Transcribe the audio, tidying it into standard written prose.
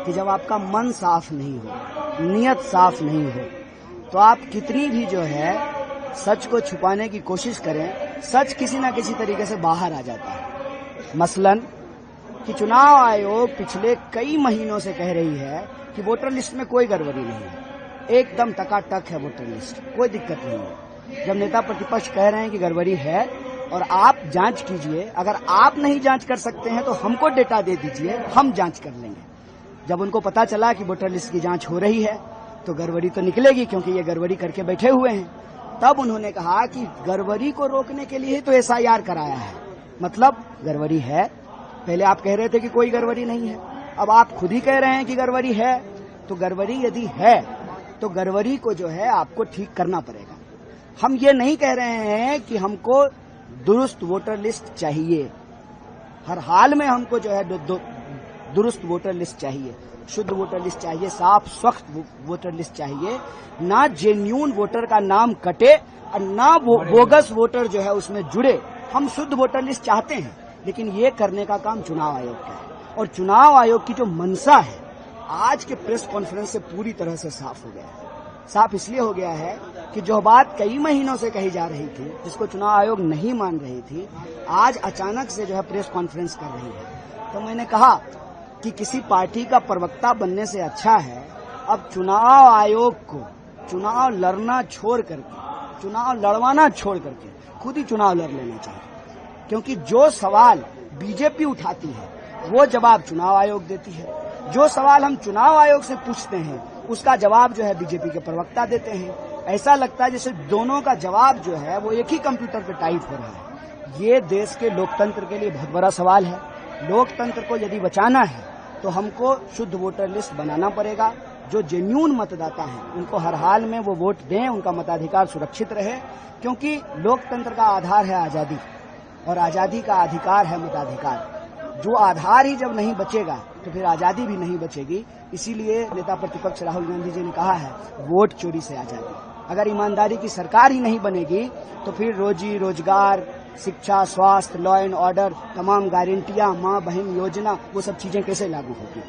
कि जब आपका मन साफ नहीं हो, नियत साफ नहीं हो, तो आप कितनी भी जो है सच को छुपाने की कोशिश करें, सच किसी न किसी तरीके से बाहर आ जाता है। मसलन कि चुनाव आयोग पिछले कई महीनों से कह रही है कि वोटर लिस्ट में कोई गड़बड़ी नहीं है, एकदम टकाटक है वोटर लिस्ट, कोई दिक्कत नहीं है। जब नेता प्रतिपक्ष कह रहे हैं कि गड़बड़ी है और आप जांच कीजिए, अगर आप नहीं जांच कर सकते हैं तो हमको डेटा दे दीजिए, हम जांच कर लेंगे। जब उनको पता चला कि वोटर लिस्ट की जांच हो रही है तो गड़बड़ी तो निकलेगी, क्योंकि ये गड़बड़ी करके बैठे हुए हैं। तब उन्होंने कहा कि गड़बड़ी को रोकने के लिए तो एसआईआर कराया है, मतलब गड़बड़ी है। पहले आप कह रहे थे कि कोई गड़बड़ी नहीं है, अब आप खुद ही कह रहे हैं कि गड़बड़ी है। तो गड़बड़ी यदि है तो गड़बड़ी को जो है आपको ठीक करना पड़ेगा। हम ये नहीं कह रहे हैं कि हमको दुरुस्त वोटर लिस्ट चाहिए, हर हाल में हमको जो है दुरुस्त वोटर लिस्ट चाहिए, शुद्ध वोटर लिस्ट चाहिए, साफ स्वच्छ वोटर लिस्ट चाहिए, ना जेन्यून वोटर का नाम कटे और ना बोगस वोटर जो है उसमें जुड़े। हम शुद्ध वोटर लिस्ट चाहते हैं, लेकिन ये करने का काम चुनाव आयोग का है। और चुनाव आयोग की जो मंशा है आज के प्रेस कॉन्फ्रेंस से पूरी तरह से साफ हो गया है। साफ इसलिए हो गया है कि जो बात कई महीनों से कही जा रही थी, जिसको चुनाव आयोग नहीं मान रही थी, आज अचानक से जो है प्रेस कॉन्फ्रेंस कर रही है। तो मैंने कहा कि किसी पार्टी का प्रवक्ता बनने से अच्छा है अब चुनाव आयोग को चुनाव लड़ना छोड़ करके, चुनाव लड़वाना छोड़ करके खुद ही चुनाव लड़ लेना चाहिए। क्योंकि जो सवाल बीजेपी उठाती है वो जवाब चुनाव आयोग देती है, जो सवाल हम चुनाव आयोग से पूछते हैं उसका जवाब जो है बीजेपी के प्रवक्ता देते हैं। ऐसा लगता है जैसे दोनों का जवाब जो है वो एक ही कंप्यूटर पे टाइप हो रहा है। ये देश के लोकतंत्र के लिए बहुत बड़ा सवाल है। लोकतंत्र को यदि बचाना है तो हमको शुद्ध वोटर लिस्ट बनाना पड़ेगा। जो जेन्यून मतदाता हैं उनको हर हाल में वो वोट दें, उनका मताधिकार सुरक्षित रहे, क्योंकि लोकतंत्र का आधार है आजादी और आजादी का अधिकार है मताधिकार। जो आधार ही जब नहीं बचेगा तो फिर आजादी भी नहीं बचेगी। इसीलिए नेता प्रतिपक्ष राहुल गांधी जी ने कहा है वोट चोरी से आजादी। अगर ईमानदारी की सरकार ही नहीं बनेगी तो फिर रोजी रोजगार, शिक्षा, स्वास्थ्य, लॉ एंड ऑर्डर, तमाम गारंटियां, माँ बहन योजना, वो सब चीजें कैसे लागू होगी।